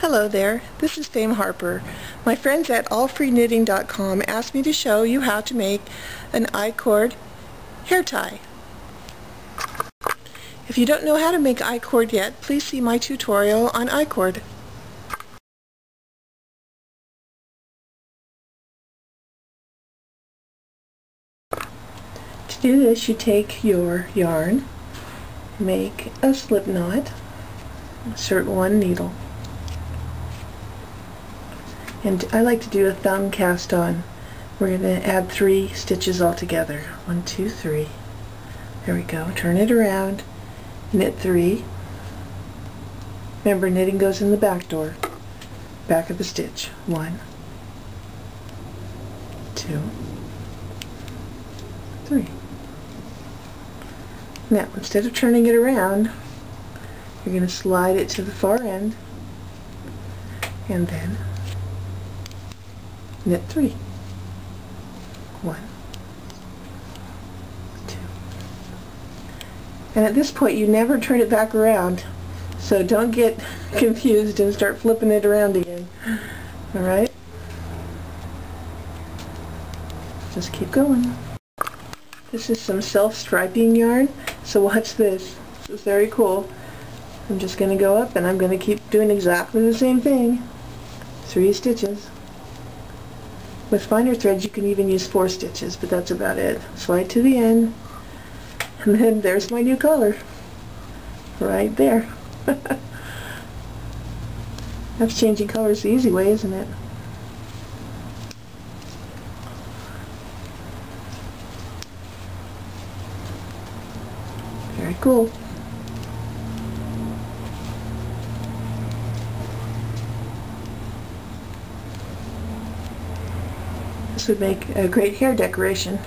Hello there, this is Fame Harper. My friends at allfreeknitting.com asked me to show you how to make an I-cord hair tie. If you don't know how to make I-cord yet, please see my tutorial on I-cord. To do this, you take your yarn, make a slip knot, insert one needle. And I like to do a thumb cast on. We're going to add 3 stitches all together. 1, 2, 3. There we go. Turn it around, knit 3. Remember, knitting goes in the back door, back of the stitch. 1, 2, 3. Now, instead of turning it around, you're going to slide it to the far end and then knit 3. 1, 2. And at this point you never turn it back around, so don't get confused and start flipping it around again. Alright? Just keep going. This is some self-striping yarn, so watch this. This is very cool. I'm just going to go up and I'm going to keep doing exactly the same thing. 3 stitches. With finer threads you can even use 4 stitches, but that's about it. Slide to the end, and then there's my new color. Right there. That's changing colors the easy way, isn't it? Very cool. This would make a great hair decoration.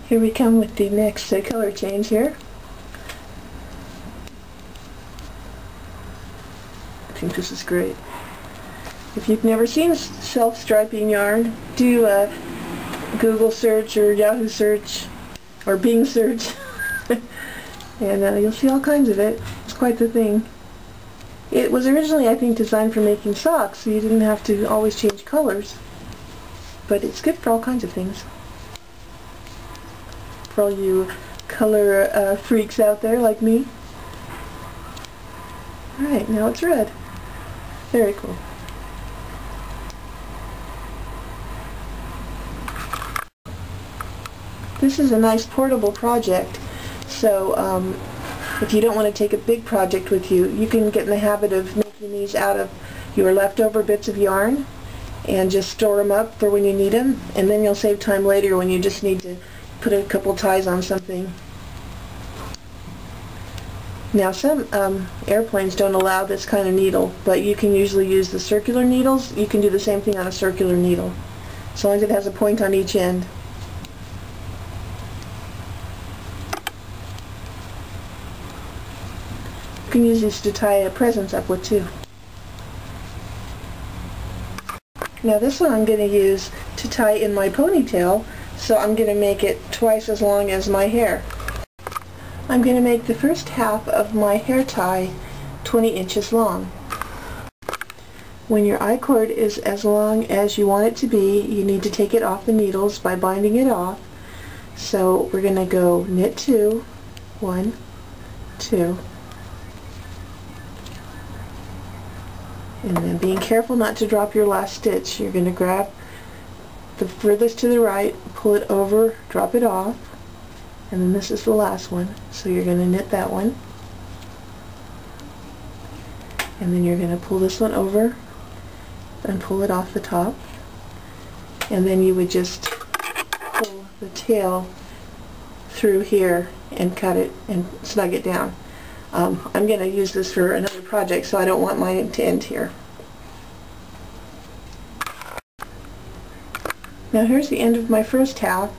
Here we come with the next color change here. I think this is great. If you've never seen self-striping yarn, do a Google search or Yahoo search or Bing search and you'll see all kinds of it. It's quite the thing. It was originally, I think, designed for making socks, so you didn't have to always change colors. But it's good for all kinds of things. For all you color freaks out there like me. Alright, now it's red. Very cool. This is a nice portable project, so if you don't want to take a big project with you, you can get in the habit of making these out of your leftover bits of yarn and just store them up for when you need them, and then you'll save time later when you just need to put a couple ties on something. Now some airplanes don't allow this kind of needle, but you can usually use the circular needles. You can do the same thing on a circular needle, as long as it has a point on each end. You can use these to tie presents up with too. Now this one I'm going to use to tie in my ponytail, so I'm going to make it twice as long as my hair. I'm going to make the first half of my hair tie 20 inches long. When your I-cord is as long as you want it to be, you need to take it off the needles by binding it off. So we're going to go knit 2, 1, 2, and then being careful not to drop your last stitch. You're going to grab the furthest to the right, pull it over, drop it off, and then this is the last one. So you're going to knit that one, and then you're going to pull this one over and pull it off the top, and then you would just pull the tail through here and cut it and snug it down. I'm going to use this for another project, so I don't want mine to end here. Now here's the end of my first half.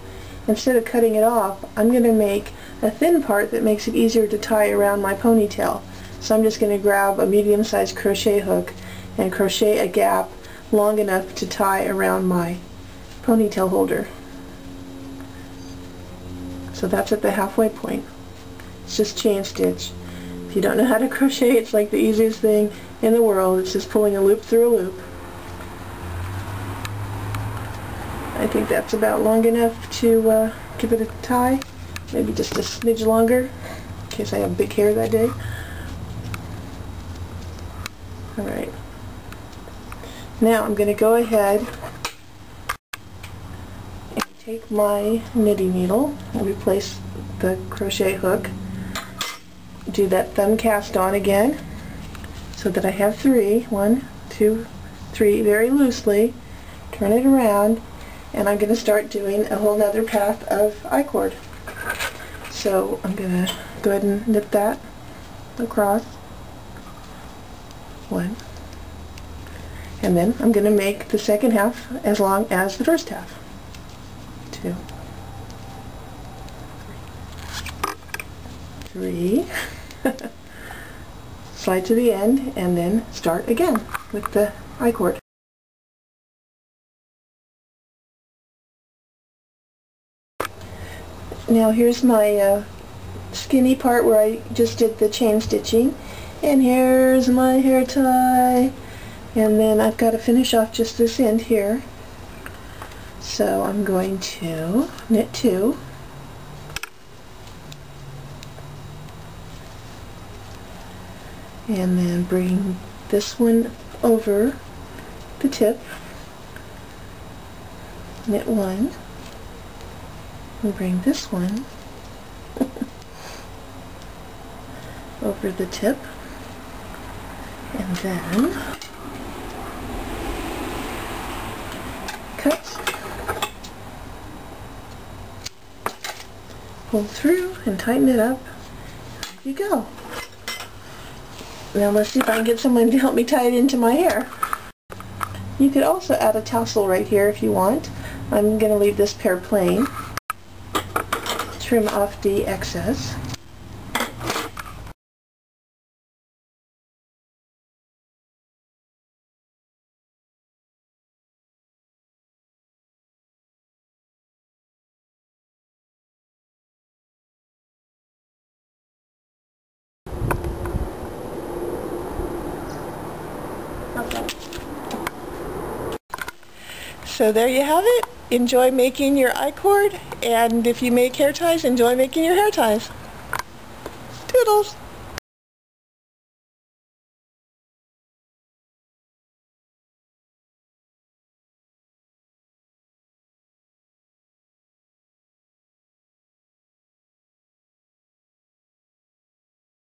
Instead of cutting it off, I'm going to make a thin part that makes it easier to tie around my ponytail. So I'm just going to grab a medium-sized crochet hook and crochet a gap long enough to tie around my ponytail holder. So that's at the halfway point. It's just chain stitch. If you don't know how to crochet, it's like the easiest thing in the world. It's just pulling a loop through a loop. I think that's about long enough to give it a tie. Maybe just a smidge longer, in case I have big hair that day. Alright. Now I'm going to go ahead and take my knitting needle and replace the crochet hook. Do that thumb cast on again so that I have 3. 1, 2, 3, very loosely. Turn it around, and I'm going to start doing a whole nother path of I-cord. So I'm going to go ahead and knit that across. 1. And then I'm going to make the second half as long as the first half. 2. 3. Slide to the end and then start again with the I-cord. Now here's my skinny part where I just did the chain stitching, and here's my hair tie, and then I've got to finish off just this end here. So I'm going to knit 2, and then bring this one over the tip, knit 1, and bring this one over the tip, and then cut, pull through and tighten it up. There you go. Now let's see if I can get someone to help me tie it into my hair. You could also add a tassel right here if you want. I'm going to leave this pair plain. Trim off the excess. So there you have it. Enjoy making your I-cord, and if you make hair ties, enjoy making your hair ties. Toodles!